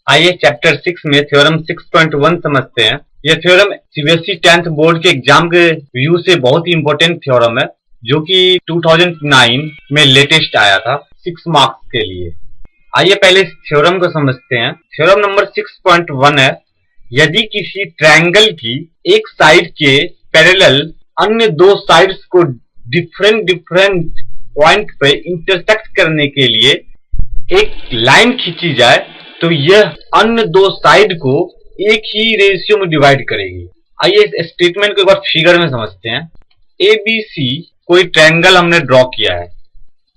आइए चैप्टर 6 में थ्योरम 6.1 समझते हैं। यह थ्योरम सीबीएसई 10th बोर्ड के एग्जाम के व्यू से बहुत ही इंपॉर्टेंट थ्योरम है, जो कि 2009 में लेटेस्ट आया था 6 मार्क्स के लिए। आइए पहले इस थ्योरम को समझते हैं। थ्योरम नंबर 6.1 है, यदि किसी ट्रायंगल की एक साइड के पैरेलल अन्य दो साइड्स को डिफरेंट पॉइंट पे इंटरसेक्ट करने के लिए एक लाइन खींची जाए, तो यह अन्य दो साइड को एक ही रेशियो में डिवाइड करेगी। आइए इस स्टेटमेंट को एक बार फिगर में समझते हैं। ABC कोई ट्रायंगल हमने ड्रॉ किया है।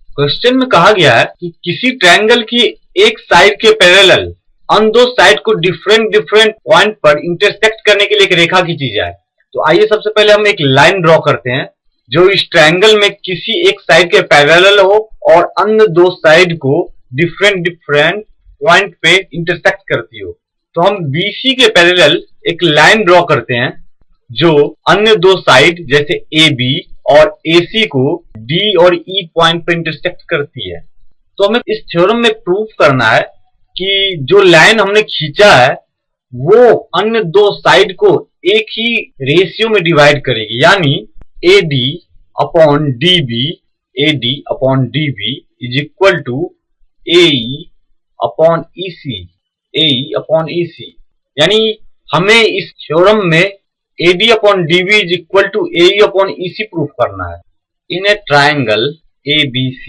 क्वेश्चन में कहा गया है कि किसी ट्रायंगल की एक साइड के पैरेलल अन्य दो साइड को डिफरेंट पॉइंट पर इंटरसेक्ट करने के लिए एक रेखा खींची जाए। तो आइए सबसे पहले हम एक लाइन ड्रॉ करते हैं जो इस ट्रायंगल में किसी एक साइड के पैरेलल हो और अन्य दो साइड को डिफरेंट पॉइंट पे इंटरसेक्ट करती हो। तो हम BC के पैरेलल एक लाइन ड्रॉ करते हैं जो अन्य दो साइड जैसे AB और AC को D और E पॉइंट पे इंटरसेक्ट करती है। तो हमें इस थ्योरम में प्रूफ करना है कि जो लाइन हमने खींचा है वो अन्य दो साइड को एक ही रेशियो में डिवाइड करेगी, यानी AD upon DB is equal to AE upon EC, यानी हमें इस थ्योरम में AD upon DB is equal to AE upon EC proof करना है। In a triangle ABC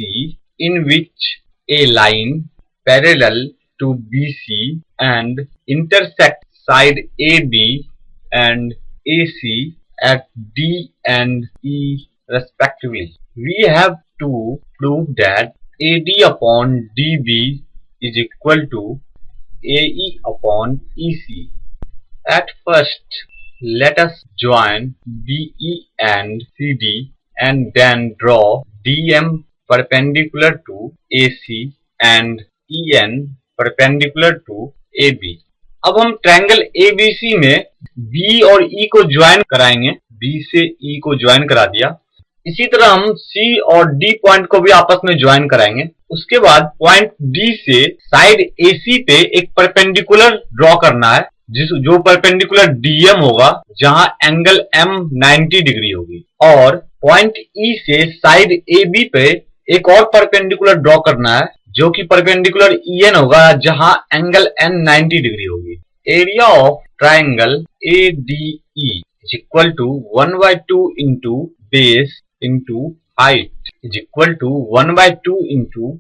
in which a line parallel to BC and intersect side AB and AC at D and E respectively, we have to prove that AD upon DB is equal to AE upon EC. At first, let us join BE and CD and then draw DM perpendicular to AC and EN perpendicular to AB. अब हम triangle ABC में B और E को join कराएंगे। B से E को join करा दिया। इसी तरह हम C और D पॉइंट को भी आपस में ज्वाइन कराएंगे। उसके बाद पॉइंट D से साइड AC पे एक परपेंडिकुलर ड्रॉ करना है, जो परपेंडिकुलर DM होगा, जहां एंगल M 90 डिग्री होगी। और पॉइंट E से साइड AB पे एक और परपेंडिकुलर ड्रॉ करना है, जो कि परपेंडिकुलर EN होगा, जहां एंगल N 90 डिग्री होगी। Area of triangle ADE is equal to 1/2 into base into height is equal to 1/2 into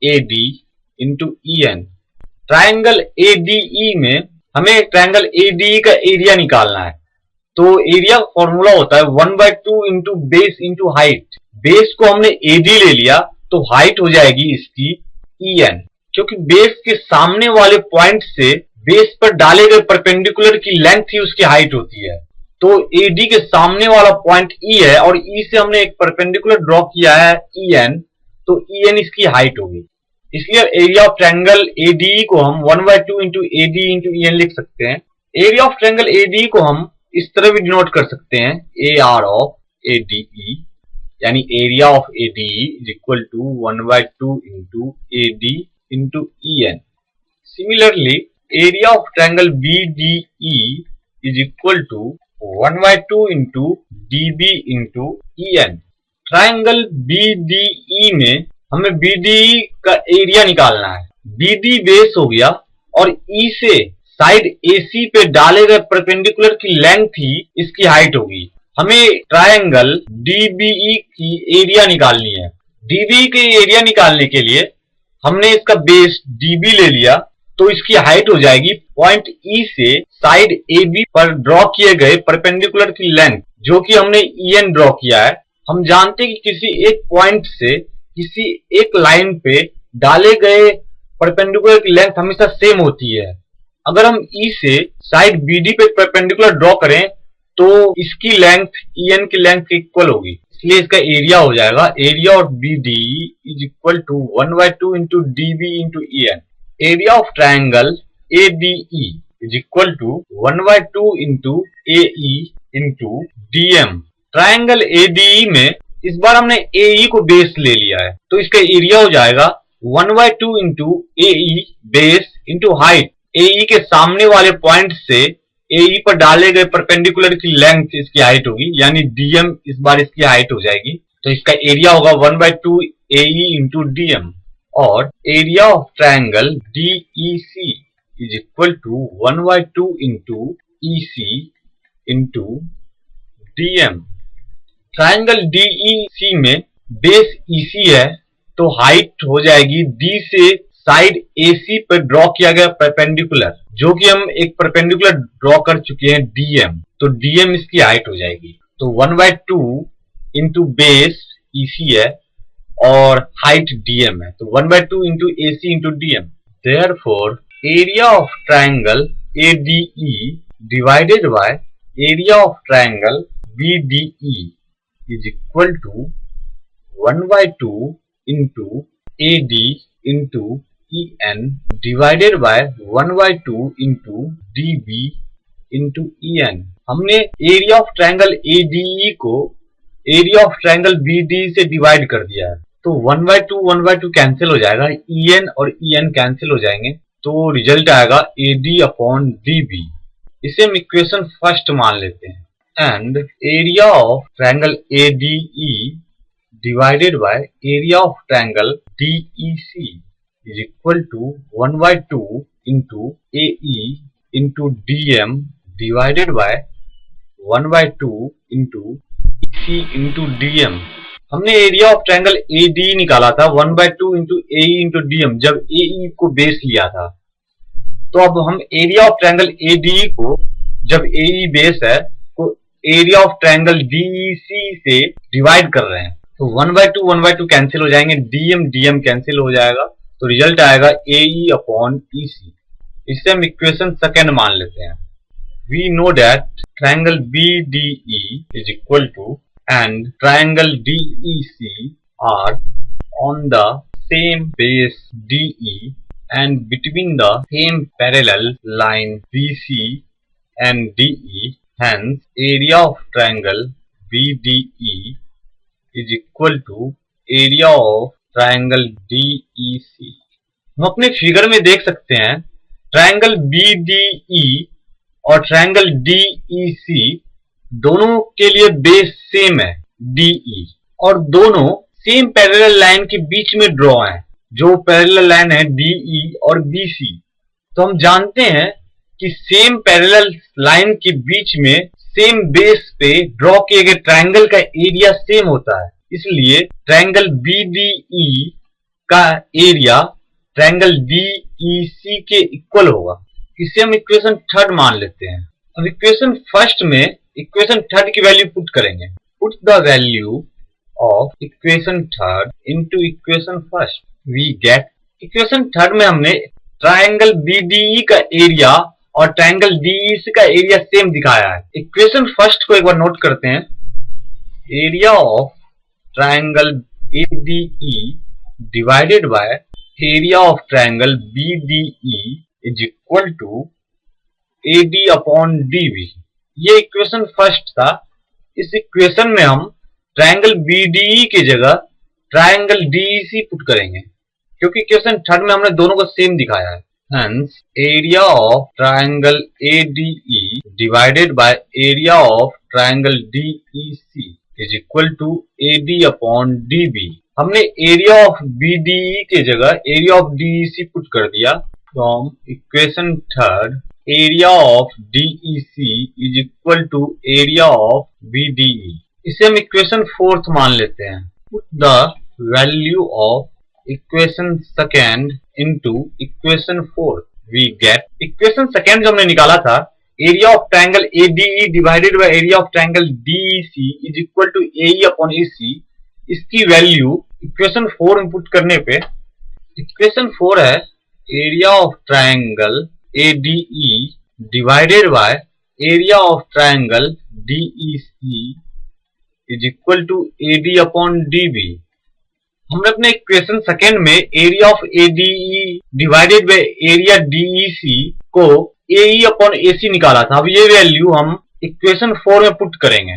AD into EN। Triangle ADE में हमें ट्रायंगल ADE का एरिया निकालना है। तो एरिया का फॉर्मूला होता है 1/2 into base into height। Base को हमने AD ले लिया तो हाइट हो जाएगी इसकी EN, क्योंकि बेस के सामने वाले पॉइंट से बेस पर डाले गए परपेंडिकुलर की लेंथ ही उसकी हाइट होती है। तो AD के सामने वाला पॉइंट E है और E से हमने एक परपेंडिकुलर ड्रॉ किया है EN, तो EN इसकी हाइट होगी। इसलिए एरिया ऑफ ट्रायंगल ADE को हम 1/2 into AD into EN लिख सकते हैं। एरिया ऑफ ट्रायंगल ADE को हम इस तरह भी डिनोट कर सकते हैं, AR ऑफ ADE, यानी area of ADE is equal to 1/2 into AD into EN। Similarly area of triangle BDE is equal to 1/2 into DB into EN। Triangle BDE में हमें BDE का एरिया निकालना है। BD बेस हो गया और E से साइड AC पे डाले गए परपेंडिकुलर की लेंथ ही इसकी हाइट होगी। हमें ट्रायंगल DBE की एरिया निकालनी है। DBE के एरिया निकालने के लिए हमने इसका बेस DB ले लिया, तो इसकी हाइट हो जाएगी पॉइंट E से साइड AB पर ड्रॉ किए गए परपेंडिकुलर की लेंथ, जो कि हमने EN ड्रॉ किया है। हम जानते हैं कि किसी एक पॉइंट से किसी एक लाइन पे डाले गए परपेंडिकुलर की लेंथ हमेशा सेम होती है। अगर हम E से साइड BD पे परपेंडिकुलर ड्रॉ करें तो इसकी लेंथ EN की लेंथ के इक्वल होगी, इसलिए इसका एरिया हो जाएगा area of BDE is equal to 1/2 into DB into EN। Area of triangle ADE is equal to 1/2 into AE into DM। Triangle ADE में इस बार हमने AE को बेस ले लिया है, तो इसका एरिया हो जाएगा 1/2 into AE base into height. AE के सामने वाले पॉइंट से AE पर डाले गए परपेंडिकुलर की लेंथ इसकी हाइट होगी, यानी DM इस बार इसकी हाइट हो जाएगी। तो इसका एरिया होगा 1/2 AE इंटू DM, और area of triangle DEC is equal to 1/2 into EC into DM। Triangle DEC में बेस EC है, तो हाइट हो जाएगी D से साइड AC पर ड्रॉ किया गया परपेंडिकुलर, जो कि हम एक परपेंडिकुलर ड्रॉ कर चुके हैं DM, तो DM इसकी हाइट हो जाएगी। तो 1/2 इंटू बेस EC है और हाइट DM है, तो 1/2 into AC into DM। Therefore area of triangle ADE divided by area of triangle BDE is equal to 1/2 into AD into EN divided by 1/2 into DB into EN। हमने area of triangle ADE को area of triangle BDE से divide कर दिया है, तो 1/2 cancel हो जाएगा, EN और EN कैंसिल हो जाएंगे, तो रिजल्ट आएगा AD अपॉन DB। इसे हम इक्वेशन फर्स्ट मान लेते हैं। And area of triangle ADE divided by area of triangle DEC is equal to 1/2 into AE into DM divided by 1/2 into EC into DM। हमने एरिया ऑफ ट्रायंगल ADE निकाला था 1/2 into AE into DM जब AE को base लिया था। तो अब हम एरिया ऑफ ट्रायंगल ADE को जब AE बेस है तो एरिया ऑफ ट्रायंगल DEC से डिवाइड कर रहे हैं, तो 1/2 कैंसिल हो जाएंगे, DM कैंसिल हो जाएगा, तो रिजल्ट आएगा AE अपॉन EC। इससे हम इक्वेशन सेकेंड मान लेते हैं। We know that triangle BDE is equal to and triangle DEC are on the same base DE and between the same parallel line BC and DE, hence area of triangle BDE is equal to area of triangle DEC। हम अपने figure में देख सकते हैं triangle BDE और triangle DEC दोनों के लिए बेस सेम है DE, और दोनों सेम पैरेलल लाइन के बीच में ड्रॉ हैं, जो पैरेलल लाइन है DE और BC। तो हम जानते हैं कि सेम पैरेलल लाइन के बीच में सेम बेस पे ड्रॉ किए गए ट्रायंगल का एरिया सेम होता है, इसलिए ट्रायंगल BDE का एरिया ट्रायंगल DEC के इक्वल होगा। इसे हम इक्वेशन थर्ड मान लेते हैं। अब इक्वेशन फर्स्ट में इक्वेशन थर्ड की वैल्यू पुट करेंगे। Put the value of equation third into equation first, we get. Equation third में हमने ट्रायंगल BDE का एरिया और ट्रायंगल DEC का एरिया सेम दिखाया है। इक्वेशन फर्स्ट को एक बार नोट करते हैं। Area of triangle ADE divided by area of triangle BDE is equal to AD upon DB। ये इक्वेशन फर्स्ट था। इस इक्वेशन में हम ट्रायंगल BDE की जगह ट्रायंगल DEC पुट करेंगे, क्योंकि इक्वेशन थर्ड में हमने दोनों को सेम दिखाया है। Hence area of triangle ADE divided by area of triangle DEC is equal to AD upon DB। हमने एरिया ऑफ BDE के जगह एरिया ऑफ DEC पुट कर दिया। From equation third area of DEC is equal to area of BDE। इसे हम equation fourth मान लेते हैं। Put the value of equation second into equation fourth, we get. Equation second जो हमने निकाला था area of triangle ADE divided by area of triangle DEC is equal to AE upon EC। इसकी वैल्यू equation 4 में पुट करने पे equation 4 है area of triangle ADE divided by area of triangle DEC is equal to AD upon DB। हमने अपने equation second में area of ADE divided by area DEC को AE अपॉन AC निकाला था। अब ये वैल्यू हम इक्वेशन 4 में पुट करेंगे।